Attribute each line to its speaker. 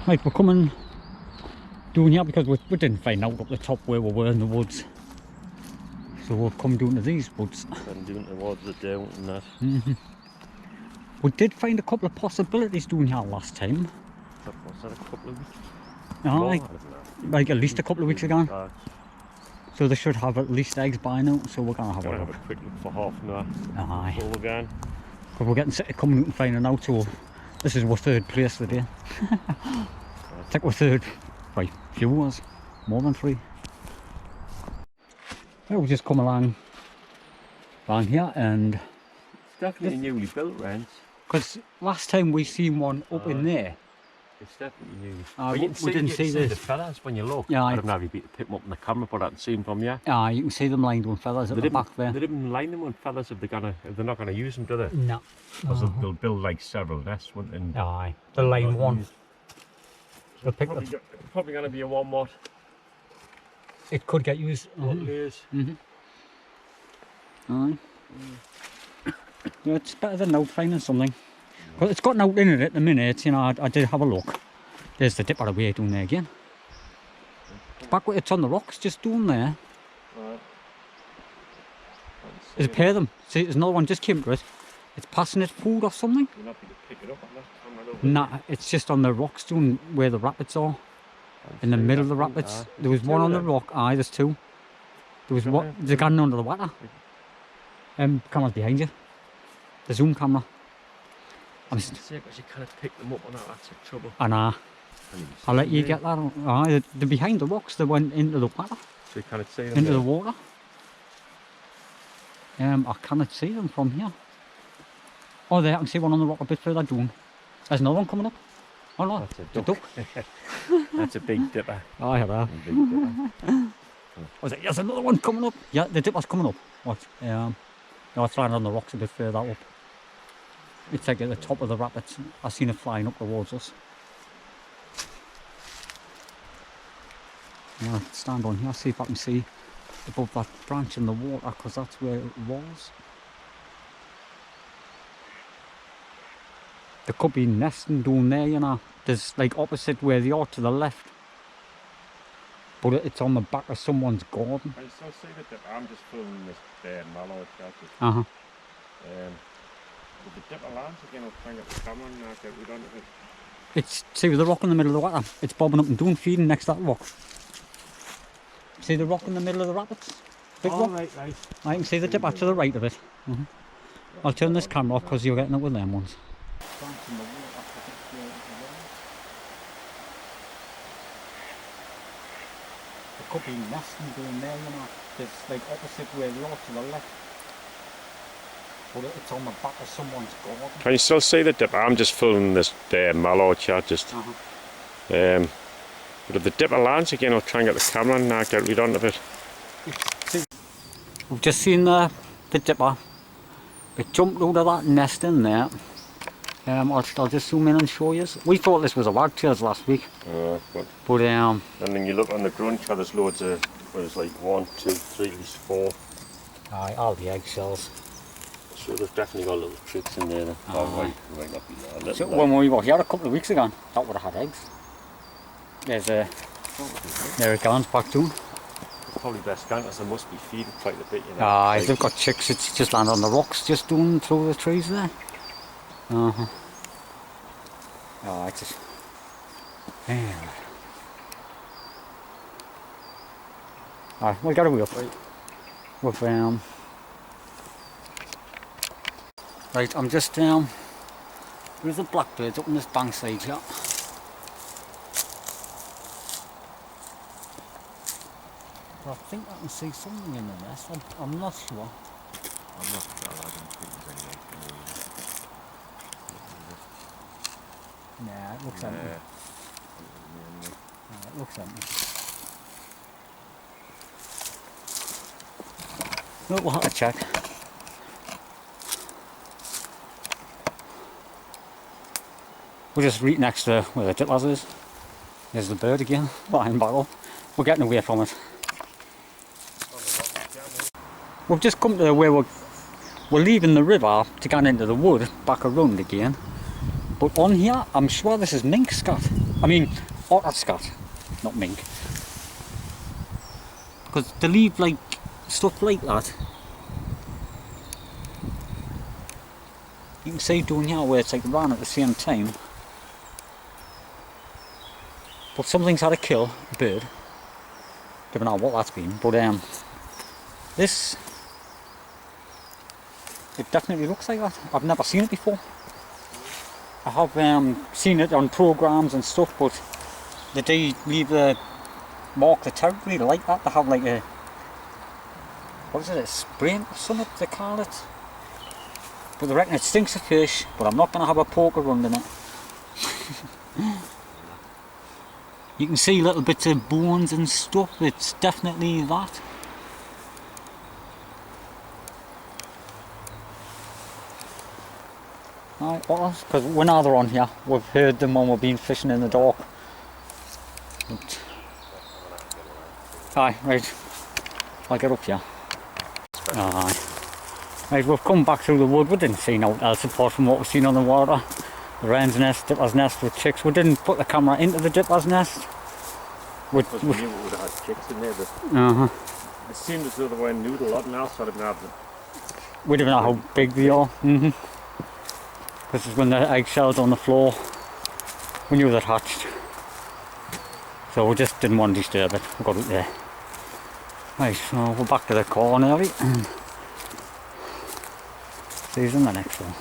Speaker 1: Right, we're coming down here because we didn't find out up the top where we were in the woods. So we've come down to these woods.
Speaker 2: And down towards the down and that.
Speaker 1: We did find a couple of possibilities down here last time.
Speaker 2: Was that a couple of weeks?
Speaker 1: Like at least a couple of weeks ago. So they should have at least eggs by now, so we're going to have a look.
Speaker 2: Have a quick look for half an hour.
Speaker 1: Aye.
Speaker 2: Before we're going.
Speaker 1: Because we're getting sick of coming out and finding out, so this is our third place today. I think we're third by few hours, more than 3. Well, we just come along here and...
Speaker 2: It's definitely newly built, Rance.
Speaker 1: Because last time we seen one up in there.
Speaker 2: It's definitely newly.
Speaker 1: We didn't see this.
Speaker 2: The feathers when you look.
Speaker 1: Yeah,
Speaker 2: I don't know if you pick them up on the camera, but I can see them from here.
Speaker 1: Yeah, you can see them lined with feathers at the back there.
Speaker 2: They didn't line them with feathers if they're not gonna use them, do they?
Speaker 1: No.
Speaker 2: Because they'll build like several nests, won't they?
Speaker 1: Aye, the line one. They'll pick
Speaker 2: probably gonna be a one watt.
Speaker 1: It could get used. Aye. Yeah, it's better than out finding something. But it's got an out in it at the minute, you know, I did have a look. There's the dipper away down there again. Back where it's on the rocks, just down there.
Speaker 2: Right.
Speaker 1: There's a pair of them. See, there's another one just came to it. It's passing it food or something.
Speaker 2: You're not going to pick it up on that camera.
Speaker 1: Nah, it's just on the rocks down where the rapids are. In the middle of the rapids. There was one on the rock. Aye, there's 2. There was one. There's a gun under the water. Camera's behind you. The zoom camera.
Speaker 2: Because you kind of pick them up on that, that's the trouble.
Speaker 1: I know. I'll let you get that. Aye, they're behind the rocks, they went into the water.
Speaker 2: So you can't see them
Speaker 1: into the water. I cannot see them from here. Oh, there, I can see one on the rock a bit further down. There's another one coming up. Oh no,
Speaker 2: that's a duck. That's a big dipper.
Speaker 1: Oh, yeah.
Speaker 2: Big dipper.
Speaker 1: Was it? There's another one coming up. Yeah, the dipper's coming up. What? No, it's lying on the rocks a bit further up. It's like at the top of the rapids. I seen it flying up towards us. Yeah, I'll stand on here, see if I can see above that branch in the water, because that's where it was. There could be nesting down there, you know. There's like opposite where they are to the left. But it's on the back of someone's garden.
Speaker 2: I still see the dipper. I'm just filming this there mallow charges. With the dipper lands again, I'll try and get the camera and get rid of it.
Speaker 1: It's, see the rock in the middle of the water? It's bobbing up and down, feeding next to that rock. See the rock in the middle of the rapids? Big rock?
Speaker 2: Right.
Speaker 1: I can see the dipper to the right of it. I'll turn this camera off because you're getting it with them ones. There could be nesting down there, you know. There's like opposite where they are to the left. But it's on the back of someone's garden.
Speaker 2: Can you still see the dipper? I'm just filming this there mallow chart just. But if the dipper lands again, I'll try and get the camera and get rid of it.
Speaker 1: We've just seen the dipper. It jumped out of that nest in there. I'll just zoom in and show you. We thought this was a wagtails last week. But
Speaker 2: and then you look on the grunt, there's loads of, there's like 1, 2, 3, at least 4.
Speaker 1: Aye, all the eggshells.
Speaker 2: So they've definitely got little tricks in there. Might not be there.
Speaker 1: So when we were here a couple of weeks ago, that would have had eggs. There's there it goes back to.
Speaker 2: It's probably best going because they must be feeding quite a bit, you know.
Speaker 1: Aye, they've got chicks. It's just landed on the rocks, just down through the trees there. Oh, it's just. Alright, we'll get away up. With right, I'm just there's the blackbirds up on this bank side here. I think I can see something in the nest. I'm not sure.
Speaker 2: I'm not sure. I don't think there's anything.
Speaker 1: Nah, it looks empty. It looks empty. Look, we'll have to check. We're just right next to where the titlas is. There's the bird again, flying back up. We're getting away from it. We've just come to where we're leaving the river to get into the wood, back around again. But on here, I'm sure this is mink scat. I mean, otter scat, not mink. Because they leave like stuff like that. You can see down here where it's like ran at the same time. But something's had to kill a bird. Don't know what that's been, but this, it definitely looks like that. I've never seen it before. I have seen it on programs and stuff, but they do leave the mark the territory like that. They have like a, what is it, a sprint or something they call it. But they reckon it stinks of fish, but I'm not going to have a poker run in it. You can see little bits of bones and stuff, it's definitely that. Right, otters, because when they're on here, we've heard them when we've been fishing in the dark. But, aye, right, I'll get up here. Aye. Right, we've come back through the wood, we didn't see nothing else apart from what we've seen on the water. The wren's nest, dipper's nest with chicks. We didn't put the camera into the dipper's nest.
Speaker 2: Because we knew we would have had chicks in there, but it seemed as though they were noodle a lot now, so I didn't have them.
Speaker 1: We don't know how big they are. This is when the eggshells on the floor. We knew they'd hatched. So we just didn't want to disturb it. We got it there. Right, so we're back to the car now. See you in the next one.